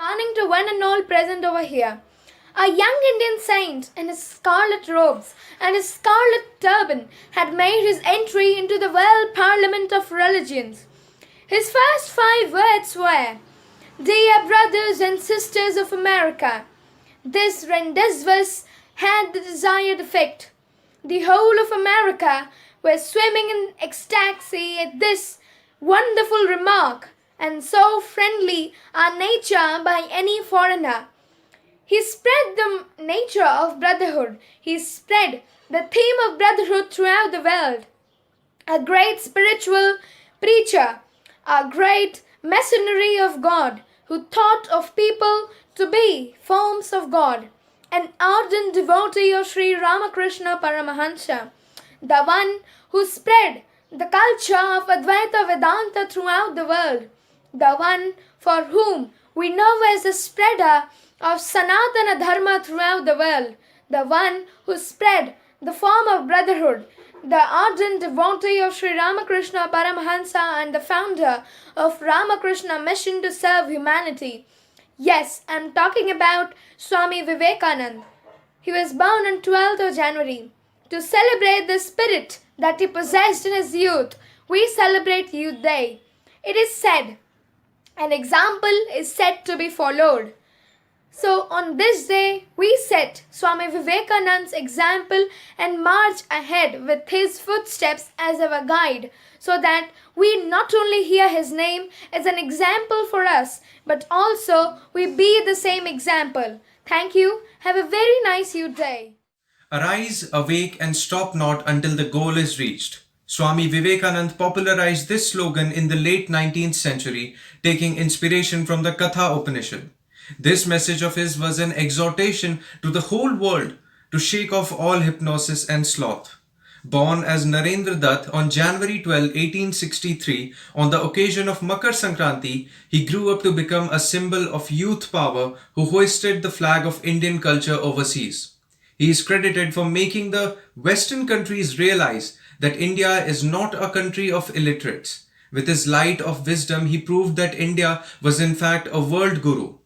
Morning to one and all present over here. A young Indian saint in his scarlet robes and his scarlet turban had made his entry into the World Parliament of Religions. His first 5 words were, "Dear brothers and sisters of America." This rendezvous had the desired effect. The whole of America was swimming in ecstasy at this wonderful remark, and so friendly are nature by any foreigner. He spread the nature of brotherhood. He spread the theme of brotherhood throughout the world. A great spiritual preacher, a great missionary of God, who thought of people to be forms of God, an ardent devotee of Sri Ramakrishna Paramahansa, the one who spread the culture of Advaita Vedanta throughout the world, the one for whom we know as the spreader of Sanatana Dharma throughout the world, the one who spread the form of brotherhood, the ardent devotee of Sri Ramakrishna Paramahansa and the founder of Ramakrishna Mission to Serve Humanity. Yes, I'm talking about Swami Vivekananda. He was born on 12th of January. To celebrate the spirit that he possessed in his youth, we celebrate Youth Day. It is said, an example is said to be followed. So on this day, we set Swami Vivekananda's example and march ahead with his footsteps as our guide, so that we not only hear his name as an example for us, but also we be the same example. Thank you. Have a very nice Youth Day. Arise, awake, and stop not until the goal is reached. Swami Vivekananda popularized this slogan in the late 19th century, taking inspiration from the Katha Upanishad. This message of his was an exhortation to the whole world to shake off all hypnosis and sloth. Born as Narendra Dutt on January 12, 1863, on the occasion of Makar Sankranti, he grew up to become a symbol of youth power who hoisted the flag of Indian culture overseas. He is credited for making the Western countries realize that India is not a country of illiterates. With his light of wisdom, he proved that India was in fact a world guru.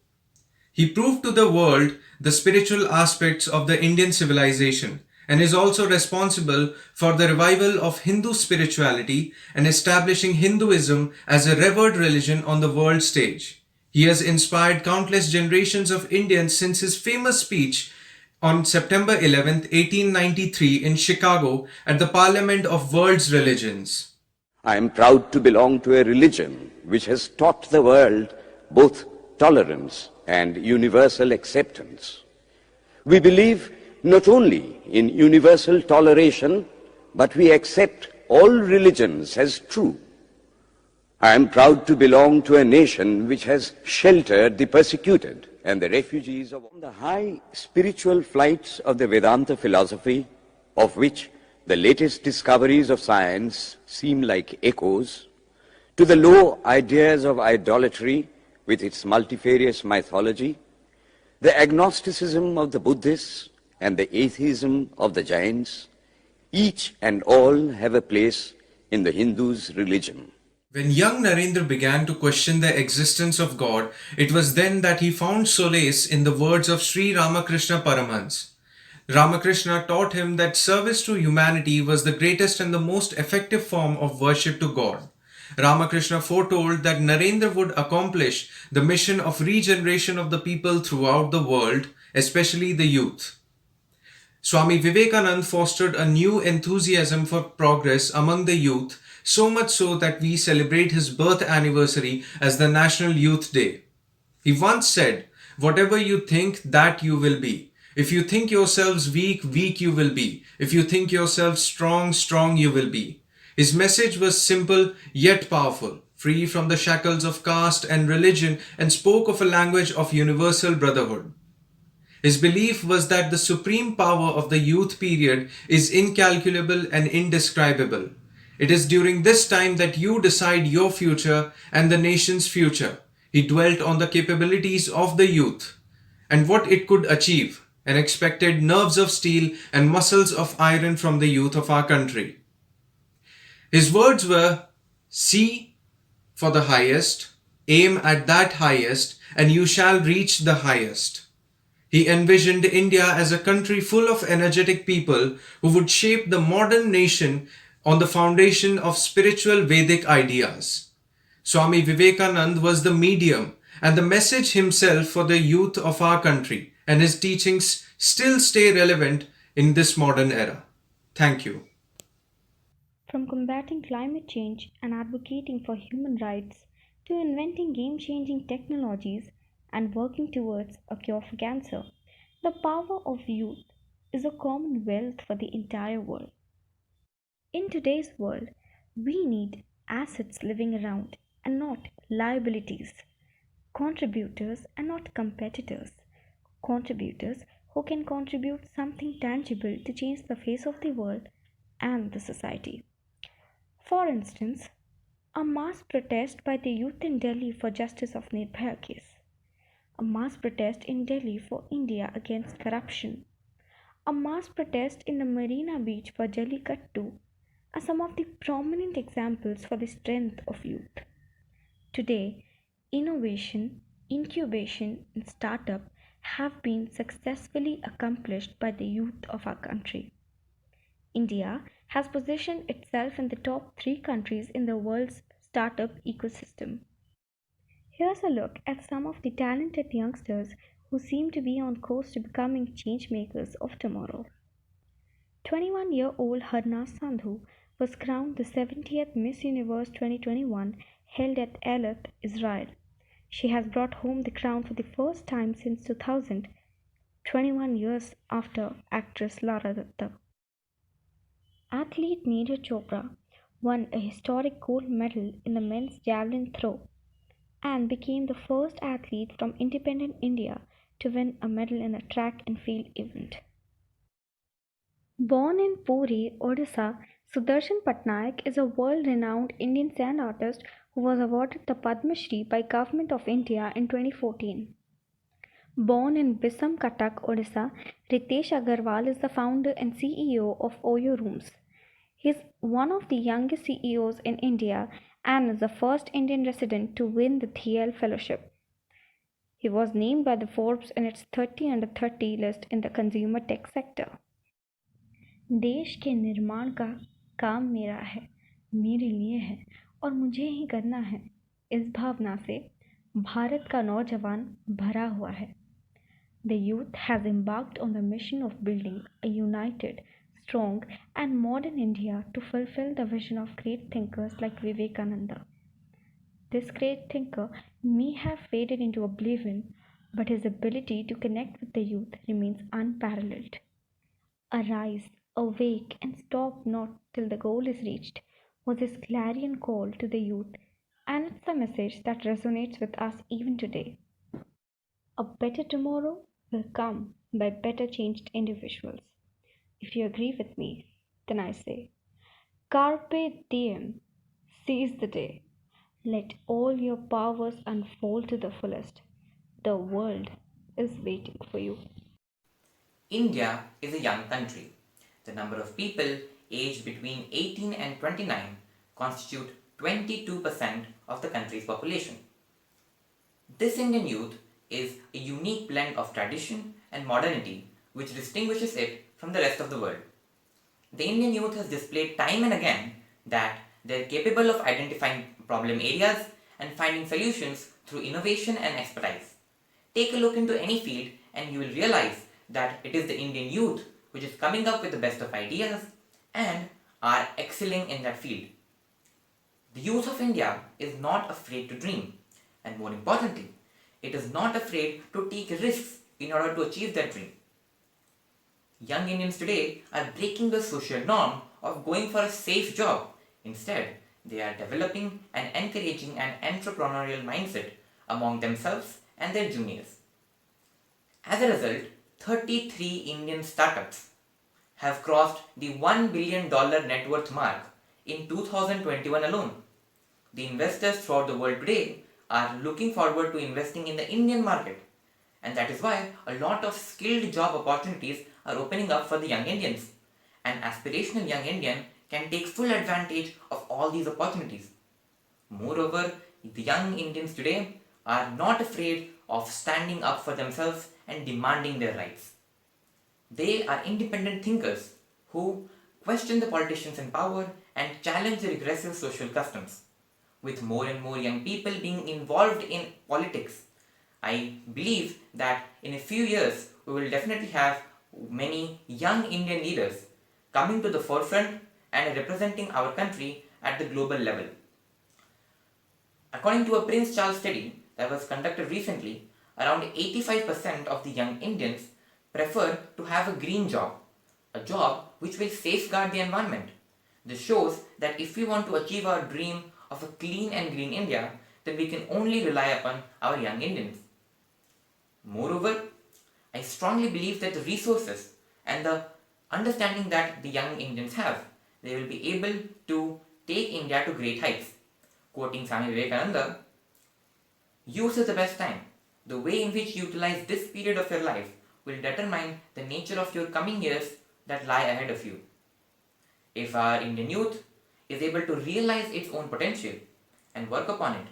He proved to the world the spiritual aspects of the Indian civilization and is also responsible for the revival of Hindu spirituality and establishing Hinduism as a revered religion on the world stage. He has inspired countless generations of Indians since his famous speech on September 11, 1893 in Chicago at the Parliament of World's Religions. I am proud to belong to a religion which has taught the world both tolerance and universal acceptance. We believe not only in universal toleration, but we accept all religions as true. I am proud to belong to a nation which has sheltered the persecuted and the refugees of the high spiritual flights of the Vedanta philosophy, of which the latest discoveries of science seem like echoes, to the low ideas of idolatry with its multifarious mythology, the agnosticism of the Buddhists and the atheism of the Jains, each and all have a place in the Hindu's religion. When young Narendra began to question the existence of God, it was then that he found solace in the words of Sri Ramakrishna Paramhans. Ramakrishna taught him that service to humanity was the greatest and the most effective form of worship to God. Ramakrishna foretold that Narendra would accomplish the mission of regeneration of the people throughout the world, especially the youth. Swami Vivekananda fostered a new enthusiasm for progress among the youth, so much so that we celebrate his birth anniversary as the National Youth Day. He once said, "Whatever you think, that you will be. If you think yourselves weak, weak you will be. If you think yourselves strong, strong you will be." His message was simple yet powerful, free from the shackles of caste and religion, and spoke of a language of universal brotherhood. His belief was that the supreme power of the youth period is incalculable and indescribable. It is during this time that you decide your future and the nation's future. He dwelt on the capabilities of the youth and what it could achieve, and expected nerves of steel and muscles of iron from the youth of our country. His words were, "See for the highest, Aim at that highest, and you shall reach the highest. He envisioned India as a country full of energetic people who would shape the modern nation on the foundation of spiritual Vedic ideas. Swami Vivekanand was the medium and the message himself for the youth of our country, and his teachings still stay relevant in this modern era. Thank you. From combating climate change and advocating for human rights to inventing game changing technologies and working towards a cure for cancer, the power of youth is a common wealth for the entire world. In today's world, we need assets living around and not liabilities, contributors and not competitors, contributors who can contribute something tangible to change the face of the world and the society. For instance, a mass protest by the youth in Delhi for justice of Nirbhaya case, a mass protest in Delhi for India against corruption, a mass protest in the Marina Beach for Jallikattu are some of the prominent examples for the strength of youth. Today, innovation, incubation, and startup have been successfully accomplished by the youth of our country. India has positioned itself in the top 3 countries in the world's startup ecosystem. Here's a look at some of the talented youngsters who seem to be on course to becoming changemakers of tomorrow. 21-year-old Harna Sandhu was crowned the 70th Miss Universe 2021 held at Eilat, Israel. She has brought home the crown for the first time since 2000, 21 years after actress Lara Dutta. Athlete Neeraj Chopra won a historic gold medal in the men's javelin throw and became the first athlete from independent India to win a medal in a track and field event. Born in Puri, Odisha, Sudarshan Patnaik is a world-renowned Indian sand artist who was awarded the Padma Shri by Government of India in 2014. Born in Bisam Katak, Odisha, Ritesh Agarwal is the founder and CEO of Oyo Rooms. He is one of the youngest CEOs in India and is the first Indian resident to win the Thiel Fellowship. He was named by the Forbes in its 30 under 30 list in the consumer tech sector. देश के निर्माण का काम मेरा है, मेरे लिए है और मुझे ही करना है, इस भावना से भारत का नौजवान भरा हुआ है. The youth has embarked on the mission of building a united, strong and modern India to fulfill the vision of great thinkers like Vivekananda. This great thinker may have faded into oblivion, but his ability to connect with the youth remains unparalleled. Arise, awake, and stop not till the goal is reached was his clarion call to the youth, and it's a message that resonates with us even today. A better tomorrow will come by better changed individuals. If you agree with me, then I say, Carpe diem, seize the day. Let all your powers unfold to the fullest. The world is waiting for you. India is a young country. The number of people aged between 18 and 29 constitute 22% of the country's population. This Indian youth is a unique blend of tradition and modernity which distinguishes it from the rest of the world. The Indian youth has displayed time and again that they are capable of identifying problem areas and finding solutions through innovation and expertise. Take a look into any field and you will realize that it is the Indian youth which is coming up with the best of ideas and are excelling in that field. The youth of India is not afraid to dream, and more importantly, it is not afraid to take risks in order to achieve their dream. Young Indians today are breaking the social norm of going for a safe job. Instead, they are developing and encouraging an entrepreneurial mindset among themselves and their juniors. As a result, 33 Indian startups have crossed the $1 billion net worth mark in 2021 alone. The investors throughout the world today are looking forward to investing in the Indian market, and that is why a lot of skilled job opportunities are opening up for the young Indians. An aspirational young Indian can take full advantage of all these opportunities. Moreover, the young Indians today are not afraid of standing up for themselves and demanding their rights. They are independent thinkers who question the politicians in power and challenge the regressive social customs. With more and more young people being involved in politics, I believe that in a few years we will definitely have many young Indian leaders coming to the forefront and representing our country at the global level. According to a Prince Charles study that was conducted recently, around 85% of the young Indians prefer to have a green job, a job which will safeguard the environment. This shows that if we want to achieve our dream of a clean and green India, then we can only rely upon our young Indians. Moreover, I strongly believe that the resources and the understanding that the young Indians have, they will be able to take India to great heights. Quoting Swami Vivekananda, "Use is the best time. The way in which you utilize this period of your life will determine the nature of your coming years that lie ahead of you." If our Indian youth is able to realize its own potential and work upon it,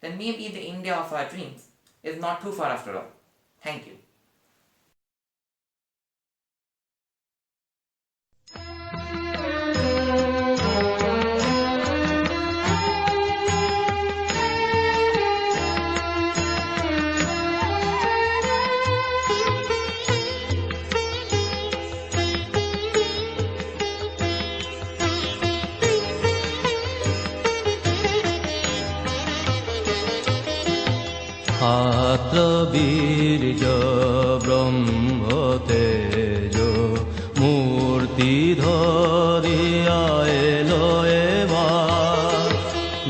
then maybe the India of our dreams is not too far after all. Thank you. আত্র বীর্য ব্রহ্ম তেজ মূর্তি ধরিয়া এলো এবার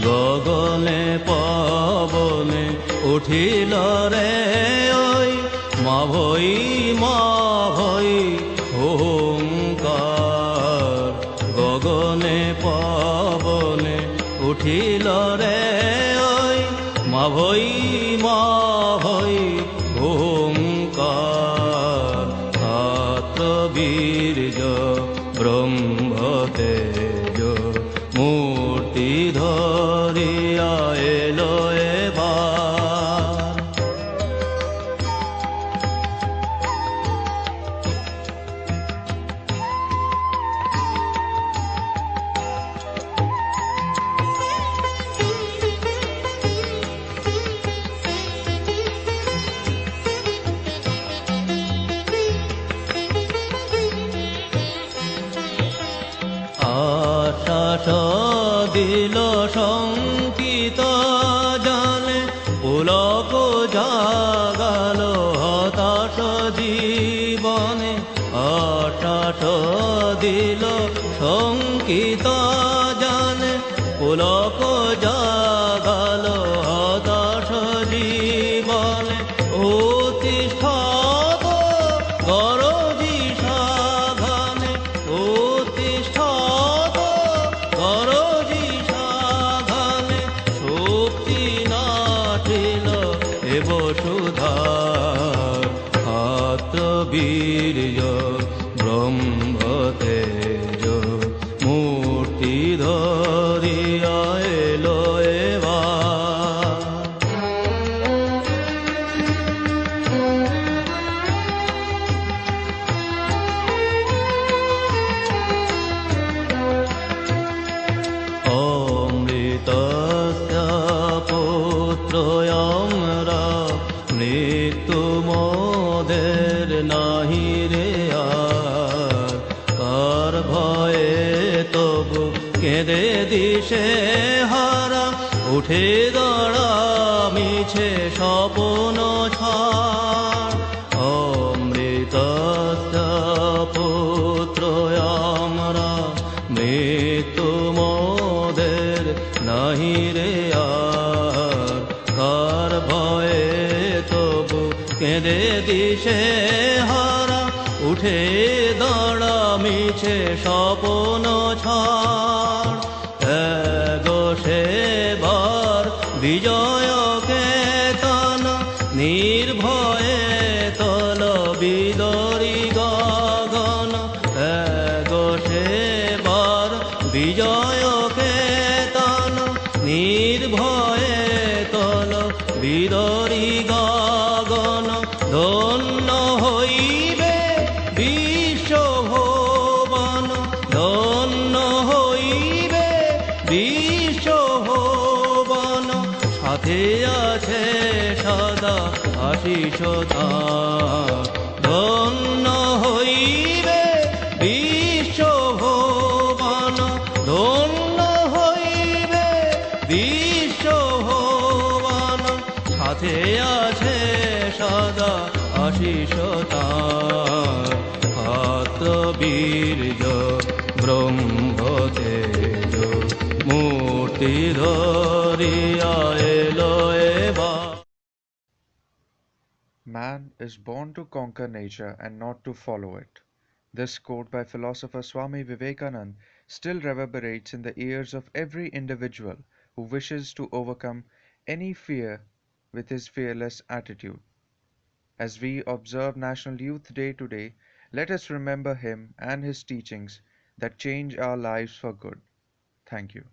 গগনে পবনে উঠিল রে ওই মা ভই ওঙ্কার গগনে পবনে উঠিল রে ওই মা ভই ওঙ্কার আত্র বীর্য ব্রহ্ম তেজ মূর্তি ধরিয়া এলো এবার আশ্বাস দিল শঙ্কিত জানে পুলক জাগাল হতাশ জীবনে আশ্বাস দিল শঙ্কিত জানে পুলক জাগাল হতাশ জীবনে উত্তিষ্ঠত গরজি সাধনে উত্তিষ্ঠত গরজি সাধনে শক্তি নাঠিল এ বসুধার আত্র বীর্য ব্রহ্ম তেজ মূর্তি ধরিয়া এলো এবার অমৃতস্য পুত্র আমরা মৃত্যু মোদের নাহি রে আর কার ভয়ে তবু কেঁদে দিশে হারা উঠে দাঁড়া মিছে স্বপ্ন ছাড় অমৃতস্য পুত্র আমরা মৃত্যু মোদের নাহি রে আর কার ভয়ে তবু কেঁদে দিশে হারা উঠে দাঁড়া মিছে স্বপ্ন ছাড় এগো সেবার বিজয় কেতন নির্ভয়ে তল বিদরি গগন এগো সেবার বিজয় কেতন নির্ভয়ে বিদরি গগন ধন্য হইবে বিশ্বভুবন ধন্য হইবে বিশ্বভুবন সাথে আছে সদা আশিস তার ধন্য হইবে বিশ্বভুবন ধন্য হইবে বিশ্বভুবন সাথে আছে সদা আশিস তার পাত্র বীর্য ব্রহ্মতেজ মূর্তি ধরিয়া এলো এবার। Man is born to conquer nature and not to follow it. This quote by philosopher Swami Vivekananda still reverberates in the ears of every individual who wishes to overcome any fear with his fearless attitude. As we observe National Youth Day today, let us remember him and his teachings that change our lives for good. Thank you.